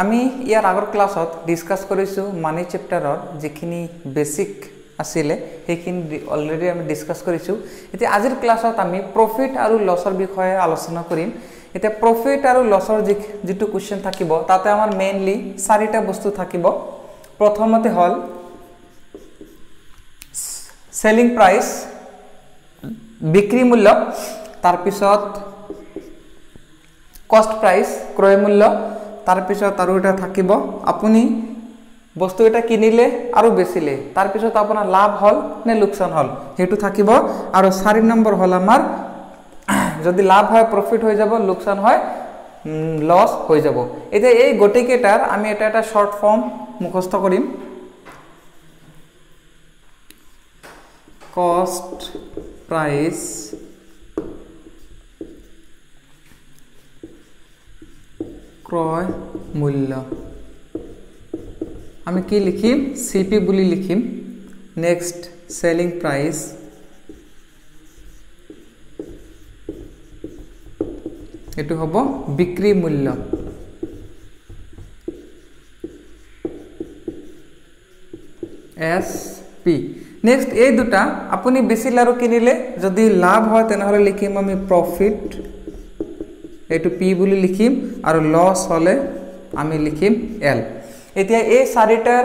আমি ইয়াৰ আগৰ ক্লাছত ডিসকাস কৰিছো মানি চ্যাপ্টাৰৰ যিখিনি বেসিক আছিলে সেইখিনি অলৰেডি আমি ডিসকাস কৰিছো এতিয়া আজিৰ ক্লাছত আমি প্ৰফিট আৰু লছৰ বিষয়ে আলোচনা কৰিম এতিয়া প্ৰফিট আৰু লছৰ যেটো কোৱেশ্চন থাকিব তাতে আমাৰ মেইনলি চাৰিটা বস্তু থাকিব প্ৰথমতে হল সেলিং প্ৰাইস বিক্ৰী মূল্য তাৰ পিছত কষ্ট প্ৰাইস ক্ৰয় মূল্য তাৰ পিছত আৰু এটা থাকিব আপুনি বস্তু এটা কিনিলে আৰু বেচিলে তাৰ পিছত আপোনাৰ লাভ হল নে লোকসান হল হেতু থাকিব আৰু 4 নম্বৰ হল আমাৰ যদি লাভ হয় প্ৰফিট হৈ যাব লোকসান হয় লস হৈ যাব এতিয়া এই গটেকেটাৰ আমি এটা শৰ্ট ফৰ্ম মুখস্থ কৰিম কষ্ট প্রাইস ক্রয় মূল্য আমি কি লিখিম সিপি বুলি লিখিম নেক্সট সেলিং প্রাইস এটো হ'ব বিক্রি মূল্য এসপি নেক্সট এই দুটা আপুনি বেচিলে আৰু কিনিলে যদি লাভ হয় তেনেহলে লিখিম আমি প্ৰফিট এটো পি বুলি লিখিম আৰু লস হলে আমি লিখিম এল এতিয়া এই চাৰিটাৰ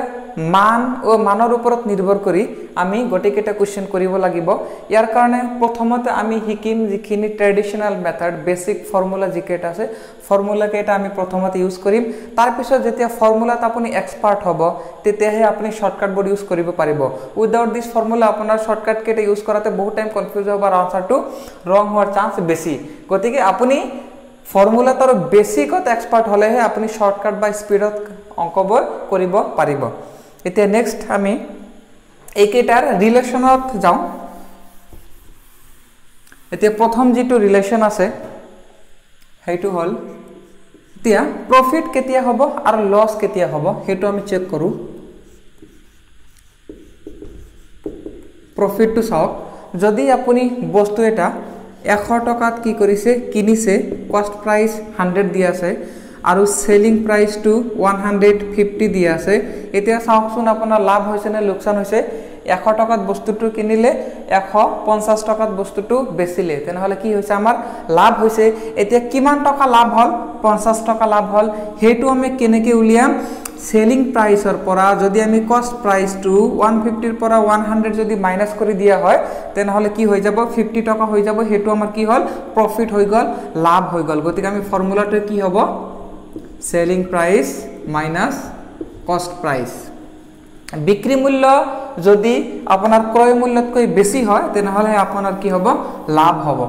মান ও মানৰ ওপৰত নিৰ্ভৰ কৰি আমি গটেকেটা কোৱেশ্চন কৰিব লাগিব ইয়াৰ কাৰণে প্ৰথমতে আমি হিকিম যিখিনি ট্ৰেডিশনাল মেথড বেসিক ফৰ্মুলা যিকেটা আছে ফৰ্মুলা কেটা আমি প্ৰথমতে ইউজ কৰিম তাৰ পিছত যেতিয়া ফৰ্মুলাত আপুনি এক্সপাৰ্ট হ'ব তেতিয়াহে আপুনি শৰ্টকাট বোৰ্ড ইউজ কৰিব পাৰিব উইদাউট দিস ফৰ্মুলা আপোনাৰ শৰ্টকাট কেটা ইউজ কৰাতে বহুত টাইম কনফিউজ হ'ব আৰু আনসাৰটো ৰং হোৱাৰ চান্স বেছি গতিকে আপুনি ফৰ্মুলাত আৰু বেসিকত এক্সপাৰ্ট হলেহে আপুনি শৰ্টকাট বা স্পিডত অংকবোৰ কৰিব পাৰিব এতিয়া নেক্সট আমি এইকেটাৰ ৰিলেশনত যাও এতিয়া প্ৰথম যেটো ৰিলেশন আছে হেতু হল এতিয়া প্ৰফিট কেতিয়া হ'ব আৰু লস কেতিয়া হ'ব হেতু আমি চেক কৰো প্ৰফিটটো চাওক যদি আপুনি বস্তু এটা 100 টকাত কি কৰিছে কিনিছে কষ্ট প্ৰাইস 100 দি আছে আৰু সেলিং প্ৰাইস টু 150 দি আছে এতিয়া চাওকচোন আপোনাৰ লাভ হৈছে নে লোকসান হৈছে 100 টকাত বস্তুটো কিনিলে 150 টকাত বস্তুটো বেচিলে তেনেহলে কি হৈছে আমাৰ লাভ হৈছে এতিয়া কিমান টকা লাভ হল 50 টকা লাভ হল হেতু আমি কেনেকে উলিয়াম সেলিং প্ৰাইসৰ পৰা যদি আমি কষ্ট প্ৰাইস টু 150 ৰ পৰা 100 যদি মাইনাস কৰি দিয়া হয় তেনেহলে কি হৈ যাব 50 টকা হৈ যাব হেতু আমাৰ কি হল প্ৰফিট হৈ গল লাভ হৈ গল গতিকে আমি ফৰ্মুলাটো কি হ'ব সেলিং প্ৰাইস মাইনাস কষ্ট প্ৰাইস বিক্ৰি মূল্য যদি আপোনাৰ ক্ৰয় মূল্যতকৈ বেছি হয় তেনেহলে আপোনাৰ কি হ'ব লাভ হ'ব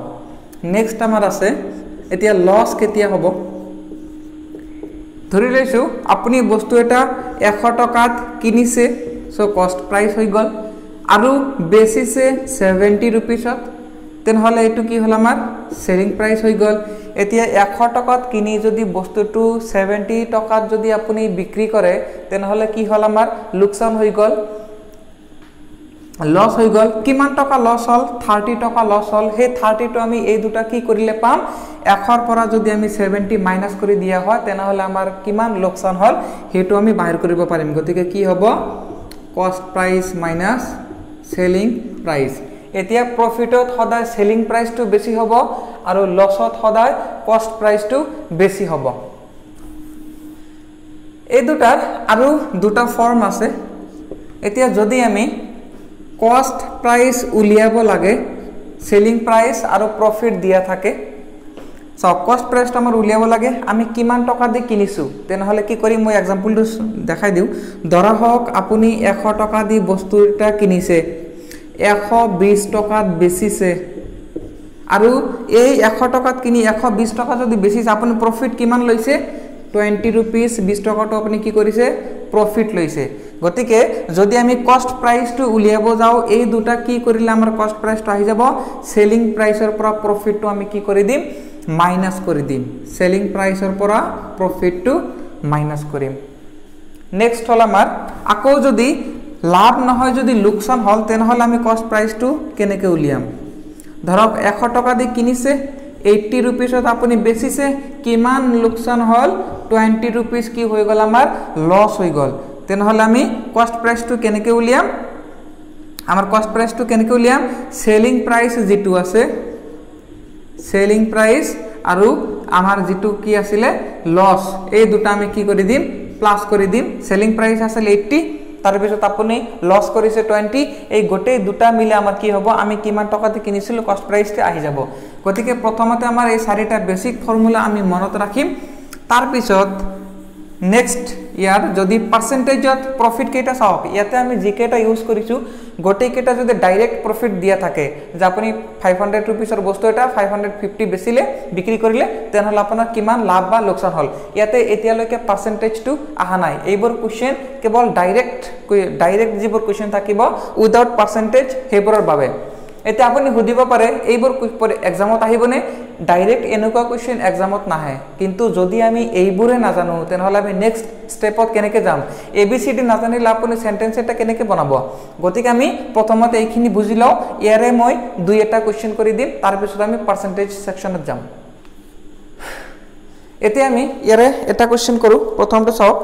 নেক্সট আমাৰ আছে এতিয়া লস কেতিয়া হ'ব ধৰি লৈছো আপুনি বস্তু এটা 100 টকাত কিনিছে সো কষ্ট প্ৰাইস হৈ গল আৰু বেচিছে 70 रुपीसত তেনেহলে এটো কি হল আমাৰ সেলিং প্ৰাইস হৈ গল এতিয়া 100 টকাত কিনি যদি বস্তুটো 70 টকাত যদি আপুনি বিক্রি কৰে তেনেহলে কি হল আমাৰ লোকসান হৈ গল লস হৈ গল কিমান টকা লস হল 30 টকা লস হল হে 30 টো আমি এই দুটা কি কৰিলে পাম 100 পৰা যদি আমি 70 মাইনাস কৰি দিয়া হয় তেনেহলে আমাৰ কিমান লোকসান হল হেতু আমি বাহিৰ কৰিব পাৰিম গতিকে কি হ'ব কষ্ট প্ৰাইস মাইনাস সেলিং প্ৰাইস এতিয়া প্ৰফিটত সদায় সেলিং প্ৰাইসটো বেছি হ'ব আৰু লসত সদায় কষ্ট প্ৰাইসটো বেছি হ'ব এই দুটাৰ আৰু দুটা ফৰ্ম আছে এতিয়া যদি আমি কষ্ট প্ৰাইস উলিয়াব লাগে সেলিং প্ৰাইস আৰু প্ৰফিট দিয়া থাকে সো কষ্ট প্ৰাইসটো আমাৰ উলিয়াব লাগে আমি কিমান টকা দি কিনিছো তেনেহলে কি কৰিম মই এক্সাম্পলটো দেখাই দিও ধৰা হওক আপুনি 100 টকা দি বস্তু এটা কিনিছে 120 টকাত বেচিছে আৰু এই 100 টকাত কিনি 120 টকা যদি বেচিছে আপুনি প্ৰফিট কিমান লৈছে 20 रुपीस 20 টকাটো আপুনি কি কৰিছে প্ৰফিট লৈছে গতিকে যদি আমি কষ্ট প্ৰাইসটো উলিয়াব যাও এই দুটা কি কৰিলে আমাৰ কষ্ট প্ৰাইসটো আহি যাব সেলিং প্ৰাইসৰ পৰা প্ৰফিটটো আমি কি কৰি দিম মাইনাস কৰি দিম সেলিং প্ৰাইসৰ পৰা প্ৰফিটটো মাইনাস কৰিম নেক্সট হল আমাৰ আকৌ যদি লাভ নহয় যদি লোকসান হল তেনেহলে আমি কষ্ট প্ৰাইসটো কেনেকে উলিয়াম ধৰক 100 টকা দি কিনিছে 80 रुपीसत আপুনি বেচিছে কিমান লোকসান হল 20 रुपीस কি হৈ গল আমাৰ লস হৈ গল তেনেহলে আমি কস্ট প্ৰাইস টু কেনেকে উলিয়াম আমাৰ কস্ট প্ৰাইস টু কেনেকে উলিয়াম সেলিং প্ৰাইস যেটো আছে সেলিং প্ৰাইস আৰু আমাৰ যেটো কি আছিলে লস এই দুটা আমি কি কৰি দিম প্লাস কৰি দিম সেলিং প্ৰাইস আছিল 80 তাৰ পিছত আপুনি লস কৰিছে 20 এই গোটে দুটা মিলে আমাৰ কি হ'ব আমি কিমান টকাতে কিনিছিল কস্ট প্ৰাইসতে আহি যাব গতিকে প্ৰথমতে আমাৰ এই চাৰিটা বেসিক ফৰ্মুলা আমি মনত ৰাখিম তাৰ পিছত নেক্সট ইয়াৰ যদি পাৰ্সেন্টেজত প্ৰফিট কেটা চাওক ইয়াতে আমি জিকেটা ইউজ কৰিছো গোটে কেটা যদি ডাইৰেক্ট প্ৰফিট দিয়া থাকে যে আপুনি 500 रुपीसৰ বস্তু এটা 550 বেচিলে বিক্ৰি কৰিলে তেনহলে আপোনাৰ কিমান লাভ বা লোকসান হল ইয়াতে এতিয়ালৈকে পাৰ্সেন্টেজটো আহা নাই এইবোৰ কোশ্চেন কেৱল ডাইৰেক্ট যিবোৰ কোশ্চেন থাকিব উইদাউট পাৰ্সেন্টেজ হেবৰৰ বাবে এটা আপুনি হুদিব পাৰে এইবোৰ এক্সামত আহিবনে ডাইৰেক্ট এনেকুৱা কোশ্চেন এক্সামত নাহে কিন্তু যদি আমি এইবোৰে নাজানো তেনহলে আমি নেক্সট স্টেপত কেনেকে যাম এবিসিডি নাজানিলে আপুনি সেন্টেন্স এটা কেনেকে বনাব গতিকে আমি প্ৰথমতে এইখিনি বুজি লও ইয়াৰে মই দুই এটা কোশ্চেন কৰি দিম তাৰ পিছত আমি পাৰ্সেন্টেজ সেকশনত যাম এতে আমি ইয়াৰে এটা কোশ্চেন কৰো প্ৰথমতে চাওক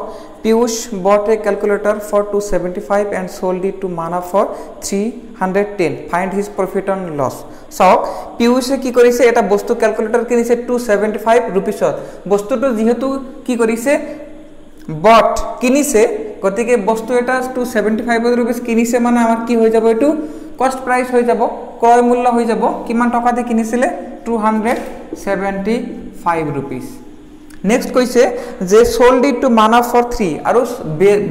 Piyush bought a calculator for 275 and sold it to Mana for 310. Find his profit and loss. So, Piyush কি কৰিছে এটা বস্তু ক্যালকুলেটৰ কিনিছে 275 रुपीसত বস্তুটো যেহেতু কি কৰিছে বট কিনিছে গতিকে বস্তু এটা 275 रुपीस কিনিছে মানে আমাৰ কি হৈ যাব এটো কস্ট প্ৰাইস হৈ যাব ক্ৰয় মূল্য হৈ যাব কিমান টকাতে কিনিছিলে 275 रुपीस Next কৈছে যে sold it to Mana for 3 আৰু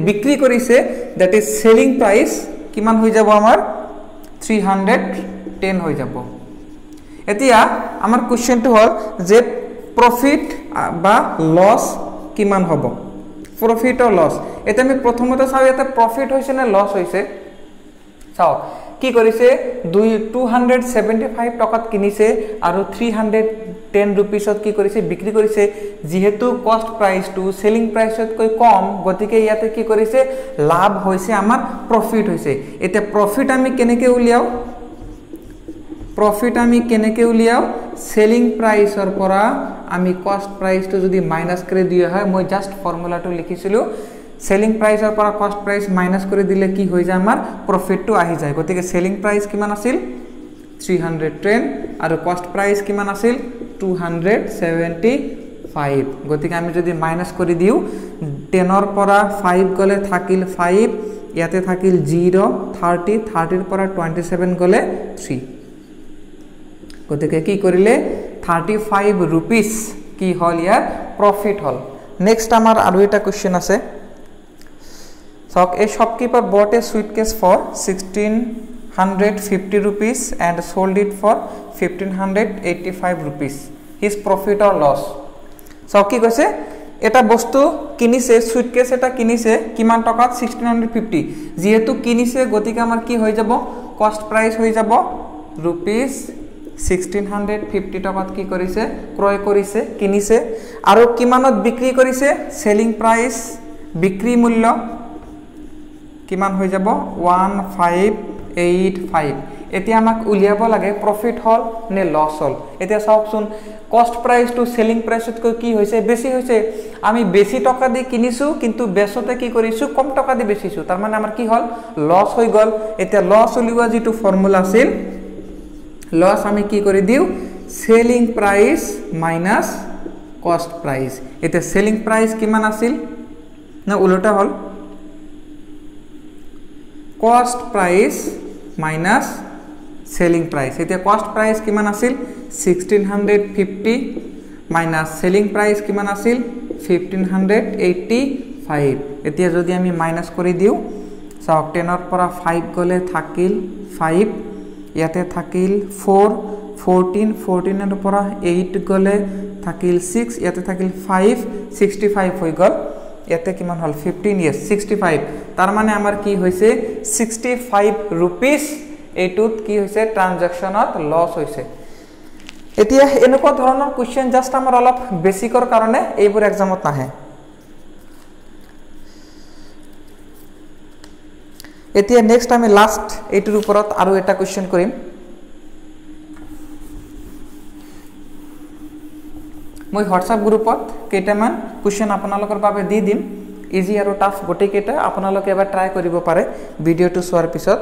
বিক্ৰি কৰিছে that is selling price কিমান হৈ যাব আমাৰ 310 হৈ যাব এতিয়া আমাৰ কোশ্চেনটো হল যে প্ৰফিট বা লস কিমান হ'ব প্ৰফিট অৰ লস এটা আমি প্ৰথমতে চাও এটা প্ৰফিট হৈছে না লস হৈছে চাও কি কৰিছে 275 টকাত কিনিছে আৰু 310 रुपीसত কি কৰিছে বিক্ৰি কৰিছে যেহেতু কস্ট প্ৰাইস টু সেলিং প্ৰাইসত কৈ কম গতিকে ইয়াতে কি কৰিছে লাভ হৈছে আমাৰ প্ৰফিট হৈছে এটা প্ৰফিট আমি কেনেকে উলিয়াও সেলিং প্ৰাইসৰ পৰা আমি কস্ট প্ৰাইসটো যদি মাইনাস কৰি দিয়া হয় মই জাস্ট ফৰ্মুলাটো লিখিছিলো সেলিং প্ৰাইসৰ পৰা কস্ট প্ৰাইস মাইনাস কৰি দিলে কি হৈ যায় আমাৰ প্ৰফিটটো আহি যায় গতিকে সেলিং প্ৰাইস কিমান আছিল 310 আৰু কস্ট প্ৰাইস কিমান আছিল 275 গতিকে আমি যদি মাইনাস কৰি দিও 10 ৰ পৰা 5 গলে থাকিল 5 ইয়াতে থাকিল 0 30 30 ৰ পৰা 27 গলে 3 গতিকে কি কৰিলে 35 रुपीस কি হল ইয়াৰ প্ৰফিট হল নেক্সট আমাৰ আৰু এটা কোশ্চেন আছে So, a shopkeeper bought a suitcase for 1650 rupees and sold it for 1585 rupees. His profit or loss? So, কি কৈছে এটা বস্তু কিনিছে সুটকেস এটা কিনিছে কিমান টকাত 1650 যেহেতু কিনিছে গতিকে আমাৰ কি হৈ যাব কস্ট প্ৰাইস হৈ যাব रुपीस 1650 টকাত কি কৰিছে ক্ৰয় কৰিছে কিনিছে আৰু কিমানত বিক্ৰী কৰিছে সেলিং প্ৰাইস বিক্ৰী মূল্য কিমান হৈ যাব 1585 এতিয়া আমাক উলিয়াব লাগে প্রফিট হল নে লস হল এতিয়া চাওকচোন কস্ট প্রাইস টু সেলিং প্রাইসত কি হৈছে বেছি হৈছে আমি বেছি টকা দি কিনিছো কিন্তু বেচতে কি কৰিছো কম টকা দি বেচিছো তাৰ মানে আমাৰ কি হল লস হৈ গল এতিয়া লস উলিওৱা যেটো ফৰ্মুলা আছিল লস আমি কি কৰি দিও সেলিং প্রাইস মাইনাস কস্ট প্রাইস এতিয়া সেলিং প্রাইস কিমান আছিল না উল্টা হল cost price minus selling price এতিয়া cost price কিমান আছিল 1650 minus selling price কিমান আছিল 1585 এতিয়া যদি আমি মাইনাস কৰি দিও চাওক 10 ৰ পৰা 5 গলে থাকিল 5 ইয়াতে থাকিল 4 14 14 ৰ পৰা 8 গলে থাকিল 6 ইয়াতে থাকিল 5 65 হৈ গল ইয়াতে কিমান হল 15 yes 65 তার মানে আমার কি হইছে 65 रुपीस এটুত কি হইছে ট্রানজাকশনত লস হইছে এতিয়া এনেকুৱা ধৰণৰ কোশ্চেন জাস্ট আমাৰ অলপ বেসিকৰ কাৰণে এইবোৰ এক্সামত নাহে এতিয়া নেক্সট আমি লাস্ট এইটোৰ ওপৰত আৰু এটা কোশ্চেন কৰিম মই হোৱাটছআপ গ্ৰুপত কেইটামান কুৱেশ্যন আপোনালোকৰ বাবে দি দিম ইজি আৰু টাফ গোটেইকেইটা আপোনালোকে এবাৰ ট্ৰাই কৰিব পাৰে ভিডিঅ'টো চোৱাৰ পিছত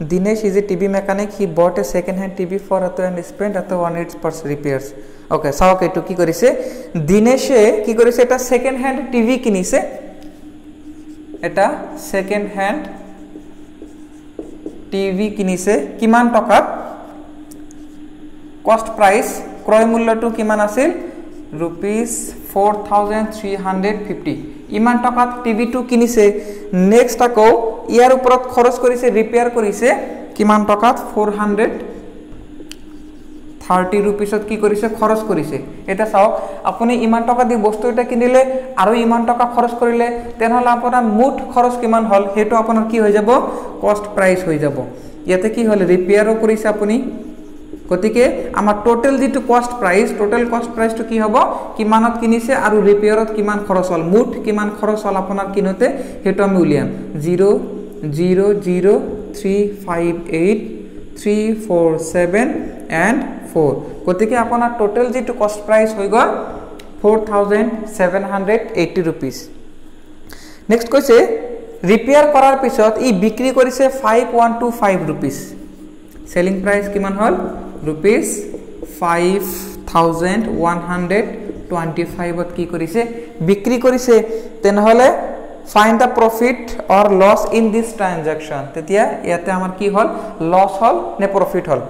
Dinesh is a TV mechanic. He bought a second-hand TV for and spent on its repairs. Okay, so okay, to ki korise Dinesh ki korise eta second-hand TV kinise. Eta second-hand TV kinise. Kiman tokat? Cost price ক্রয় মূল্যটো কিমান আছিল rupees 4350 ইমান টাকাত টিভিটো কিনিছে next আকো ইয়াৰ ওপৰত খৰচ কৰিছে ৰিপেয়াৰ কৰিছে কিমান টাকাত 430 रुपीसত কি কৰিছে খৰচ কৰিছে এটা চাওক আপুনি ইমান টাকা দি বস্তু এটা কিনিলে আৰু ইমান টাকা খৰচ কৰিলে তেনহলে আপোনাৰ মুঠ খৰচ কিমান হল হেটো আপোনাৰ কি হৈ যাব কষ্ট প্ৰাইস হৈ যাব ইয়াতে কি হল ৰিপেয়াৰও কৰিছে আপুনি গতিকে আমাৰ টোটাল যেটো কষ্ট প্ৰাইস তো কি হ'ব কিমানত কিনিছে আৰু ৰিপেয়াৰত কিমান খৰচ হল মুঠ কিমান খৰচ হল আপোনাৰ কিনতে হেটো আমি উলিয়াম 0,00358,347 and 4 গতিকে আপোনাৰ টোটাল যেটো কষ্ট প্ৰাইস হৈ গল 4780 rupees নেক্সট কৈছে ৰিপেয়াৰ কৰাৰ পিছত ই বিক্ৰী কৰিছে 5125 rupees selling price কিমান হল rupees 5125 ত কি কৰিছে বিক্ৰী কৰিছে তেনহলে find the profit or loss in this transaction তেতিয়া ইয়াতে আমাৰ কি হল লস হল নে প্রফিট হল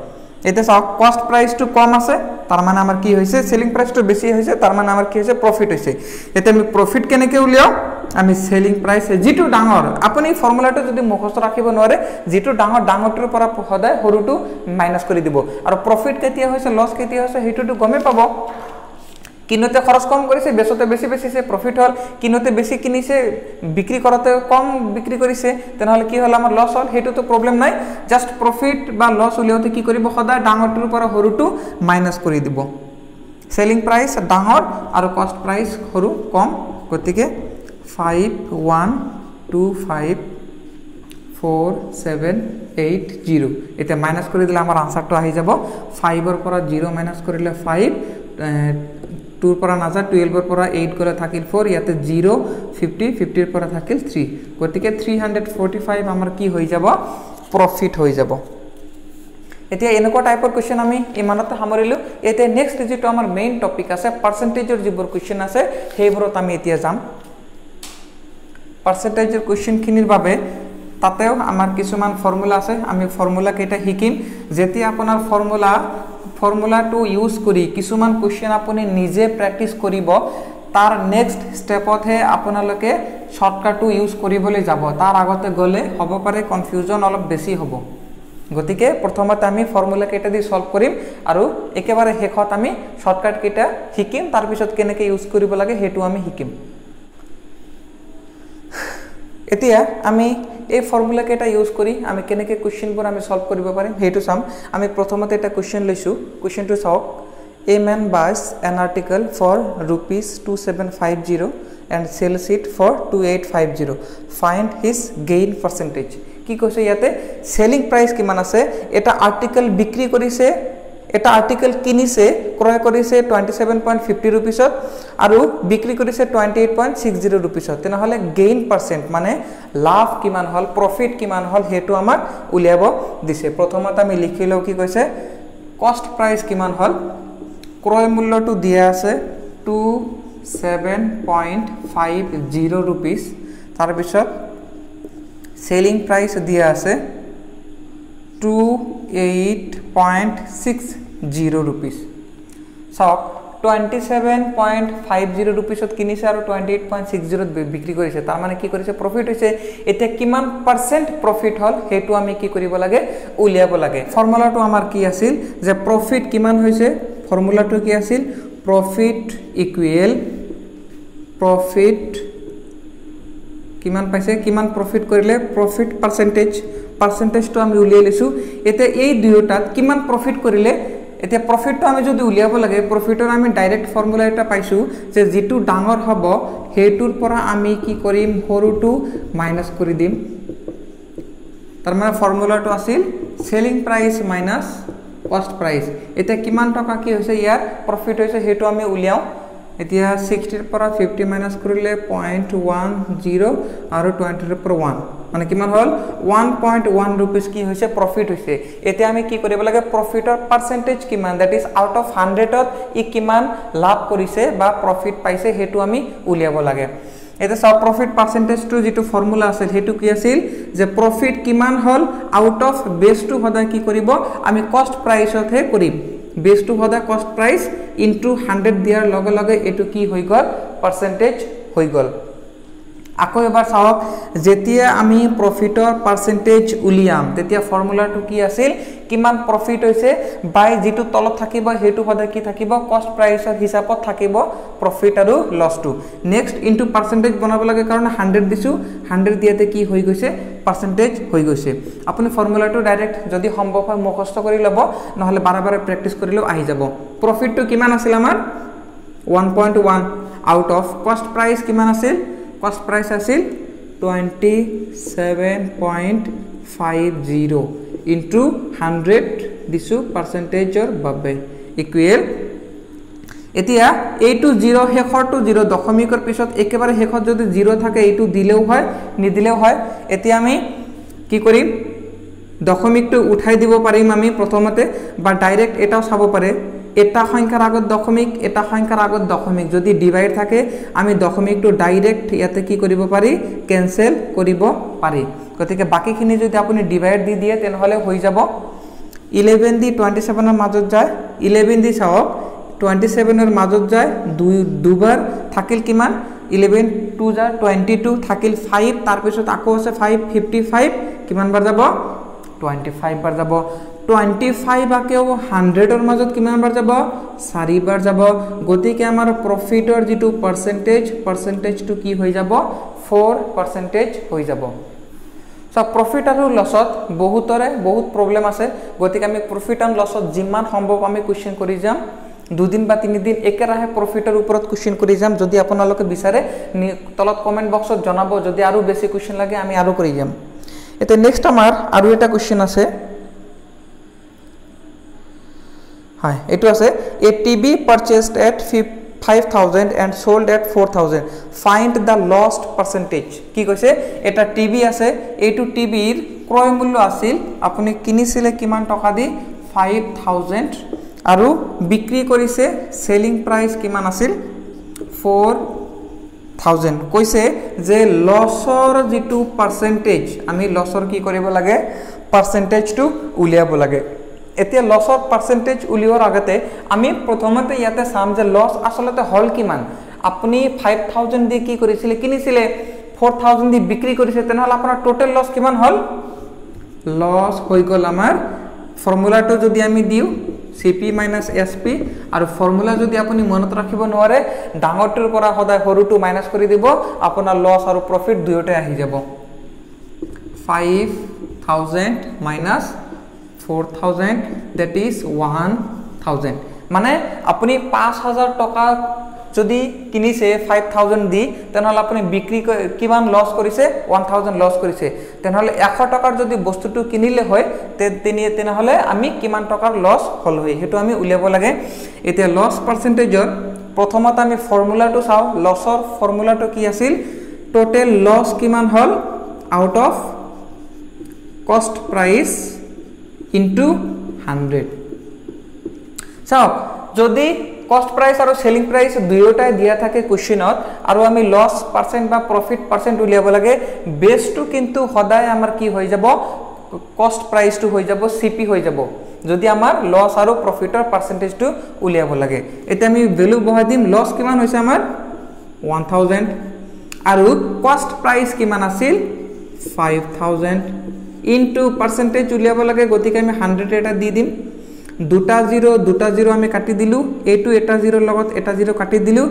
এটা সব কস্ট প্রাইস টু কম আছে তার মানে আমার কি হইছে সেলিং প্রাইস টু বেশি হইছে তার মানে আমার কি হইছে প্রফিট হইছে এতে আমি প্রফিট কেনেকে উলিয়াও আমি সেলিং প্রাইস যেটো ডাঙৰ আপুনি ফৰ্মুলাটো যদি মুখস্থ ৰাখিব নোৱাৰে যেটো ডাঙৰটোৰ পৰা সদায় সৰুটো মাইনাস কৰি দিব আৰু প্ৰফিট কেতিয়া হৈছে লস কেতিয়া হৈছে হেতুটো গমে পাব কিনতে খৰচ কম কৰিছে বেচতে বেছি বেছিছে প্ৰফিট হল কিনতে বেছি কিনিছে বিক্ৰী কৰতে কম বিক্ৰী কৰিছে তেনহলে কি হল আমাৰ লস হল হেতু তো প্ৰবলেম নাই জাস্ট প্ৰফিট বা লস উলিয়াওতে কি কৰিব সদায় ডাঙৰটোৰ পৰা সৰুটো মাইনাস কৰি দিব সেলিং প্ৰাইস ডাঙৰ আৰু কস্ট প্ৰাইস সৰু কম গতিকে 51254780 এটা মাইনাস কৰি দিলে আমাৰ আনসাৰটো আহি যাব 5 ৰ পৰা 0 মাইনাস কৰিলে 5 2 পৰা নাজা 12 ৰ পৰা 8 গলে থাকিল 4 ইয়াতে 0 50 50 ৰ পৰা থাকিল 3 গতিকে 345 আমাৰ কি হৈ যাব প্ৰফিট হৈ যাব এতিয়া এনেকুৱা টাইপৰ কোৱেশ্চন আমি ইমানতে সামৰিলো এতে নেক্সট যেটো আমাৰ মেইন টপিক আছে পাৰ্সেন্টেজৰ যিবোৰ কোৱেশ্চন আছে হেইবোৰত আমি এতিয়া যাম পাৰ্সেন্টেজৰ কোৱেশ্চন খিনিৰ বাবে তাতেও আমাৰ কিছুমান ফৰ্মুলা আছে আমি ফৰ্মুলা কেইটা শিকিম যেতিয়া আপোনাৰ ফৰ্মুলা টু ইউজ কৰি কিছুমান কোৱেশ্চন আপুনি নিজে প্ৰেক্টিস কৰিব তাৰ নেক্সট স্টেপত হে আপোনালোকে শৰ্টকাটটো ইউজ কৰিবলৈ যাব তাৰ আগতে গলে হ'ব পাৰে কনফিউজন অলপ বেছি হ'ব গতিকে প্ৰথমতে আমি ফৰ্মুলা কেইটা দি সলভ কৰিম আৰু একেবাৰে হেখত আমি শৰ্টকাট কেইটা শিকিম তাৰ পিছত কেনেকৈ ইউজ কৰিব লাগে হেতু আমি শিকিম এতিয়া আমি এই ফৰ্মুলা কেটা ইউজ কৰি আমি কেনেকে কোশ্চেনবোৰ আমি সলভ কৰিব পাৰিম হেতু চাম আমি প্ৰথমতে এটা কোশ্চেন লৈছো কোশ্চেনটো চাওক a man buys an article for rupees 2750 and sells it for 2850 find his gain percentage কি কৈছে ইয়াতে সেলিং প্রাইস কিমান আছে এটা আর্টিকেল বিক্রি কৰিছে এটা আৰ্টিকেল কিনিছে ক্ৰয় কৰিছে 27.50 रुपीसত আৰু বিক্ৰি কৰিছে 28.60 रुपीसত তেনহলে গেইন পার্সেন্ট মানে লাভ কিমান হল প্রফিট কিমান হল হেতু আমাক উলিয়াব দিছে প্ৰথমতে আমি লিখিলো কি কৈছে কস্ট প্ৰাইস কিমান হল ক্ৰয় মূল্যটো দিয়া আছে 27.50 रुपीस তাৰ পিছত সেলিং প্রাইস দিয়া আছে 28.60 rupees so 27.50 rupeesত কিনিছে আৰু 28.60 ত বিক্ৰী কৰিছে তাৰ মানে কি কৰিছে প্ৰফিট হৈছে এটা কিমান পাৰ্সেন্ট প্ৰফিট হল হেতু আমি কি কৰিব লাগে উলিয়াব লাগে ফৰ্মুলাটো আমাৰ কি আছিল যে প্ৰফিট কিমান হৈছে ফৰ্মুলাটো কি আছিল প্ৰফিট ইকুৱেল প্ৰফিট কিমান পাইছে কিমান প্ৰফিট কৰিলে প্ৰফিট পাৰ্সেন্টেজ তো আমি উলিয়াই লৈছো এতে এই দুয়োটাত কিমান প্ৰফিট কৰিলে এতিয়া প্ৰফিটটো আমি যদি উলিয়াব লাগে প্ৰফিটৰ আমি ডাইৰেক্ট ফৰ্মুলা এটা পাইছো যে যেটো ডাঙৰ হ'ব হেতুৰ পৰা আমি কি কৰিম সৰুটো মাইনাস কৰি দিম তাৰ মানে ফৰ্মুলাটো আছিল সেলিং প্ৰাইস মাইনাস কস্ট প্ৰাইস এটা কিমান টকা কি হৈছে ইয়াৰ প্ৰফিট হৈছে হেতু আমি উলিয়াও এতিয়া 60 পৰা 50 মাইনাস কৰিলে 0.10 আৰু 20 পৰা 1 মানে কিমান হল 1.1 rupees কি হৈছে প্ৰফিট হৈছে এতিয়া আমি কি কৰিব লাগে প্ৰফিটৰ পার্সেন্টেজ কিমান দ্যাট ইজ আউট অফ 100 ত ই কিমান লাভ কৰিছে বা প্ৰফিট পাইছে হেতু আমি উলিয়াব লাগে এটা সব প্রফিট পার্সেন্টেজ টু যেটো ফর্মুলা আছে হেতু কি আছিল যে প্রফিট কিমান হল আউট অফ বেস টু হদা কি করিব আমি কস্ট প্রাইসত হে করিম বেস টু হদা কস্ট প্রাইস ইনটু 100 দিয়ার লগে লগে এটু কি হৈ গল পার্সেন্টেজ হৈ গল আকো এবাৰ চাওক যেতিয়া আমি প্ৰফিটৰ পার্সেন্টেজ উলিয়াম তেতিয়া ফর্মুলাটো কি আছিল কিমান প্রফিট হৈছে বাই যেটো তলত থাকিব হেতু হদা কি থাকিব কস্ট প্ৰাইসৰ হিসাবত থাকিব প্ৰফিট আৰু লসটো নেক্সট ইনটু পার্সেন্টেজ বনাব লাগে কারণ 100 দিছো 100 দিয়াতে কি হৈ গৈছে পার্সেন্টেজ হৈ গৈছে আপুনি ফর্মুলাটো ডাইরেক্ট যদি সম্ভৱ হয় মুখস্থ কৰি লব নহলে বাৰে প্ৰ্যাকটিস কৰিলেও আহি যাব প্ৰফিটটো কিমান আছিল আমাৰ 1.1 আউট অফ কস্ট প্ৰাইস কিমান আছিল কস্ট প্ৰাইস আছিল 27.50 into 100 দিছো পাৰ্সেন্টেজৰ বাবে ইকুৱেল এতিয়া এইটো 0 হেখৰটো 0 দশমিকৰ পিছত একেবাৰে হেখত যদি 0 থাকে এইটো দিলেও হয় নিদিলেও হয় এতিয়া আমি কি কৰিম দশমিকটো উঠাই দিব পাৰিম আমি প্ৰথমতে বা ডাইৰেক্ট এটাও চাব পাৰে এটা সংখ্যাৰ আগত দশমিক এটা সংখ্যাৰ আগত দশমিক যদি ডিভাইড থাকে আমি দশমিকটো ডাইৰেক্ট ইয়াতে কি কৰিব পাৰি ক্যান্সেল কৰিব পাৰি গতিকে বাকিখিনি যদি আপুনি ডিভাইড দি দিয়ে তেনহলে হৈ যাব 11 দি 27 এর মাজত যায় 11 দি চাওক 27 এর মাজত যায় দুবার থাকিল কিমান 11 2 যা 22 থাকিল 5 তার পিছত আকো আছে 5 55 কিমান বার যাব 25 বার যাব 25 আকেও 100 এর মাজত কিমান বার যাব 4 বার যাব গতিকে আমাৰ প্ৰফিটৰ যেটো পাৰ্সেন্টেজ টু কি হৈ যাব 4% হৈ যাব সো প্ৰফিট আৰু লসত বহুতৰে বহুত প্ৰবলেম আছে গতিকে আমি প্ৰফিট এন্ড লসত জিমান সম্ভৱ আমি কোশ্চেন কৰি যাম দুদিন বা তিনি দিন একেৰাহে প্ৰফিটৰ ওপৰত কোশ্চেন কৰি যাম যদি আপোনালোকে বিচাৰে তলত কমেন্ট বক্সত জনাব যদি আৰু বেছি কোশ্চেন লাগে আমি আৰু কৰি যাম এটা নেক্সট আমাৰ আৰু এটা কোশ্চেন আছে হয় এটো আছে a TV purchased at 5000 and sold at 4000 find the lost percentage কি কৈছে এটা টিভি আছে এইটো টিভিৰ ক্ৰয় মূল্য আছিল আপুনি কিনিছিলে কিমান টকা দি 5000 আৰু বিক্ৰী কৰিছে সেলিং প্ৰাইস কিমান আছিল 4000 কৈছে যে লসৰ যেটো পাৰ্সেন্টেজ আমি লসৰ কি কৰিব লাগে পাৰ্সেন্টেজটো উলিয়াব লাগে এতিয়া লসৰ পাৰ্সেন্টেজ উলিওৱাৰ আগতে আমি প্ৰথমতে ইয়াতে চাম যে লস আসলতে হল কিমান আপুনি 5000 দি কি কৰিছিলে কিনিছিলে 4000 দি বিক্ৰী কৰিছে তেনহলে আপোনাৰ টোটাল লস কিমান হল লস হৈ গল আমাৰ ফৰ্মুলাটো যদি আমি দিও CP - SP আৰু ফৰ্মুলা যদি আপুনি মনত ৰাখিব নোৱাৰে ডাঙৰটোৰ পৰা সদায় সৰুটো মাইনাস কৰি দিব আপোনাৰ লস আৰু প্ৰফিট দুয়োটাই আহি যাব 5000 minus 4000 that is 1000 মানে আপুনি 5000 টকা যদি কিনিছে 5000 দি তেনহলে আপুনি বিক্ৰী কিমান লস কৰিছে 1000 লস কৰিছে তেনহলে 100 টকাৰ যদি বস্তুটো কিনিলে হয় তেনহলে আমি কিমান টকাৰ লস হল হয় হেতু আমি উলিয়াব লাগে এতিয়া লস পাৰ্সেন্টেজৰ প্ৰথমত আমি ফৰ্মুলাটো চাও লসৰ ফর্মুলাটো কি আছিল টোটাল লস কিমান হল আউট অফ কস্ট প্রাইস into 100 so যদি কস্ট প্রাইস আৰু সেলিং প্ৰাইস দুয়োটাই দিয়া থাকে কোশ্চেনত আৰু আমি লস পাৰ্সেন্ট বা প্ৰফিট পাৰ্সেন্ট উলিয়াব লাগে বেসটো কিন্তু সদায় আমাৰ কি হৈ যাব কস্ট প্ৰাইসটো হৈ যাব সিপি হৈ যাব যদি আমাৰ লস আৰু প্ৰফিটৰ পার্সেন্টেজটো উলিয়াব লাগে এটা আমি ভ্যালু বহাই দিম লস কিমান হৈছে আমাৰ 1000 আৰু কস্ট প্রাইস কিমান আছিল 5000 into percentage উলিয়াব লাগে গতিকে আমি 100 এটা দি দিম দুটা জিরো আমি কাটি দিলু এটু এটা জিৰোৰ লগত এটা জিৰো কাটি দিলু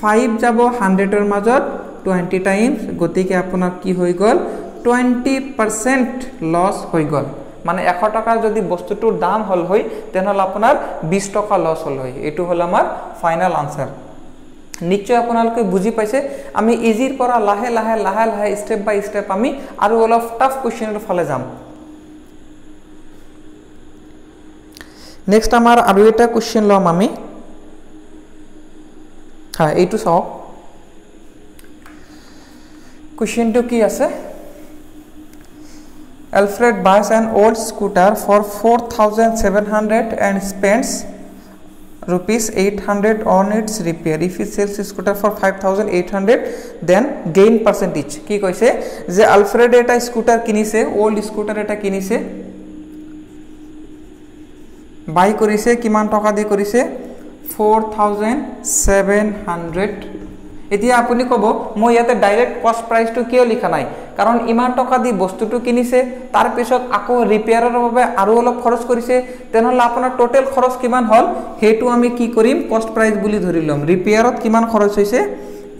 5 যাব 100 এৰ মাজত 20 টাইমস গতিকে আপোনাৰ কি হৈ গল 20% লস হৈ গল মানে 100 টাকা যদি বস্তুটোৰ দাম হল হয় তেনহলে আপোনাৰ 20 টাকা লস হল হয় এটু হল আমাৰ ফাইনাল আনসাৰ নিশ্চয় আপোনালোকে বুজি পাইছে আমি ইজিৰ পৰা লাহে লাহে স্টেপ বাই স্টেপ আমি আৰু অলপ টাফ কোশ্চেনৰ ফালে যাম নেক্সট আমাৰ আৰু এটা কোশ্চেন লম আমি হ্যাঁ এইটো চাওক কোৱেশ্চনটো কি আছে Alfred buys an old scooter for 4,700 and spends rupees 800 on its repair. If he sells his scooter for 5,800, then gain percentage. কি কৈছে যে আলফ্রেড এটা স্কুটার কিনিছে ওল্ড স্কুটার এটা কিনিছে বাই কৰিছে কিমান টকা দি কৰিছে 4,700 এতিয়া আপুনি কব মই ইয়াতে ডাইৰেক্ট কস্ট প্ৰাইসটো কিয় লিখা নাই কাৰণ ইমান টকা দি বস্তুটো কিনিছে তাৰ পিছত আকৌ ৰিপেয়াৰৰ বাবে আৰু অলপ খৰচ কৰিছে তেনেহলে আপোনাৰ টোটাল খৰচ কিমান হল হেতু আমি কি কৰিম কস্ট প্ৰাইস বুলি ধৰি লম ৰিপেয়াৰত কিমান খৰচ হৈছে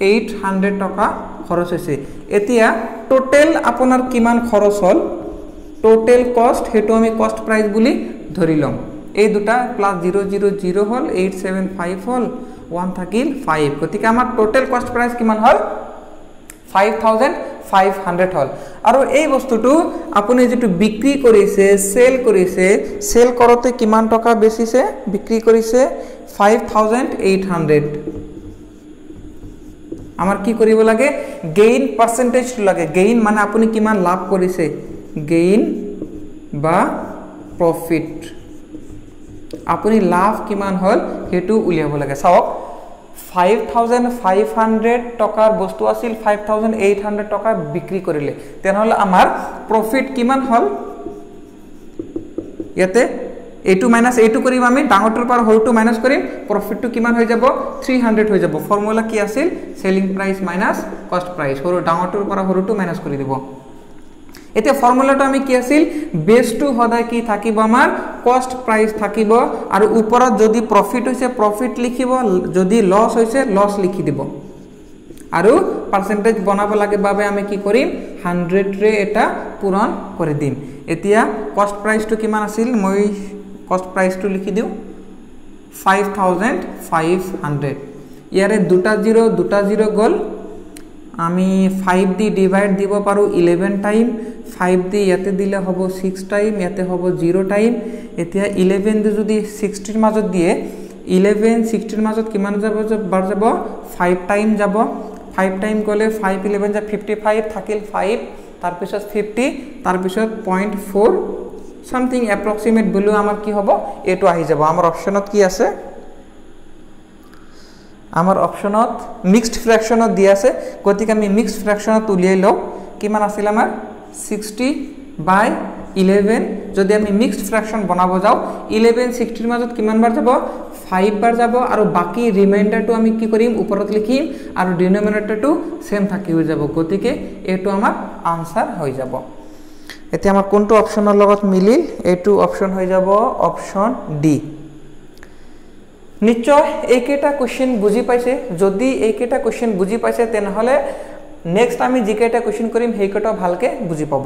800 টকা খৰচ হৈছে এতিয়া টোটাল আপোনাৰ কিমান খৰচ হল টোটাল কস্ট হেতু আমি কস্ট প্ৰাইস বুলি ধৰি লম এই দুটা প্লাস 000 হল 875 হল 1 থাকিল 5 গতিকে আমাৰ টোটাল কস্ট প্ৰাইস কিমান হল 5,500 হল আৰু এই বস্তুটো আপুনি যেটো বিক্ৰী কৰিছে সেল কৰতে কিমান টকা বেচিছে বিক্ৰী কৰিছে 5,800 আমাৰ কি কৰিব লাগে গেইন পাৰ্সেন্টেজ লাগে গেইন মানে আপুনি কিমান লাভ কৰিছে গেইন বা প্ৰফিট আপুনি লাভ কিমান হল হেতু উলিয়াব লাগে চাওক 5,500 টকাৰ বস্তু আছিল 5,800 টকা বিক্ৰী কৰিলে তেনেহলে আমাৰ প্ৰফিট কিমান হল ইয়াতে এইটো মাইনাস এইটো কৰিম আমি ডাঙৰটোৰ পৰা সৰুটো মাইনাস কৰিম প্ৰফিটটো কিমান হৈ যাব 300 হৈ যাব ফৰ্মুলা কি আছিল সেলিং প্ৰাইস মাইনাস কস্ট প্ৰাইস সৰু ডাঙৰটোৰ পৰা সৰুটো মাইনাস কৰি দিব এতিয়া ফৰ্মুলাটো আমি কি আছিল বেসটো হদায় কি থাকিব আমাৰ কস্ট প্ৰাইস থাকিব আৰু ওপৰত যদি প্ৰফিট হৈছে প্ৰফিট লিখিব যদি লস হৈছে লস লিখি দিব আৰু পাৰ্সেন্টেজ বনাব লাগে বাবে আমি কি কৰিম 100 ৰে এটা পূৰণ কৰি দিম এতিয়া কস্ট প্ৰাইসটো কিমান আছিল মই কস্ট প্ৰাইসটো লিখি দিও 5,500 ইয়াৰে দুটা জিৰো গল আমি 5 দি ডিভাইড দিব পাৰো 11 টাইম 5 দি ইয়াতে দিলে হ'ব 6 টাইম ইয়াতে হ'ব 0 টাইম এতিয়া 11 দি যদি 60 ৰ মাজত দিয়ে 11 60 ৰ মাজত কিমান যাব বার যাব 5 টাইম যাব 5 টাইম গলে 5 11 যা 55 থাকিল 5 তাৰ পিছত 50 তাৰ পিছত 0.4 সামথিং এপ্ৰক্সিমেট ভ্যালু আমাৰ কি হ'ব এটো আহি যাব আমাৰ অপচনত কি আছে আমাৰ অপচনত মিক্সড ফ্ৰ্যাকশনত দি আছে গতিকে আমি মিক্সড ফ্ৰ্যাকশনত উলিয়াই লও কিমান আছিল আমাৰ 60/11 যদি আমি মিক্সড ফ্ৰ্যাকশন বনাব যাও 11 60 ৰ মাজত কিমান বাৰ যাব 5 বাৰ যাব আৰু বাকি ৰিমাইন্ডাৰটো আমি কি কৰিম ওপৰত লিখিম আৰু ডিনোমিনেটৰটো সেম থাকি হৈ যাব গতিকে এটো আমাৰ আনসাৰ হৈ যাব এতিয়া আমাৰ কোনটো অপচনৰ লগত মিলিল এটো অপচন হৈ যাব অপচন ডি নিশ্চয় এইকেটা কোশ্চেন বুজি পাইছে যদি এইকেটা কোশ্চেন বুজি পাইছে তেনহলে নেক্সট আমি জিকেটা কোশ্চেন কৰিম হেইকটা ভালকে বুজি পাব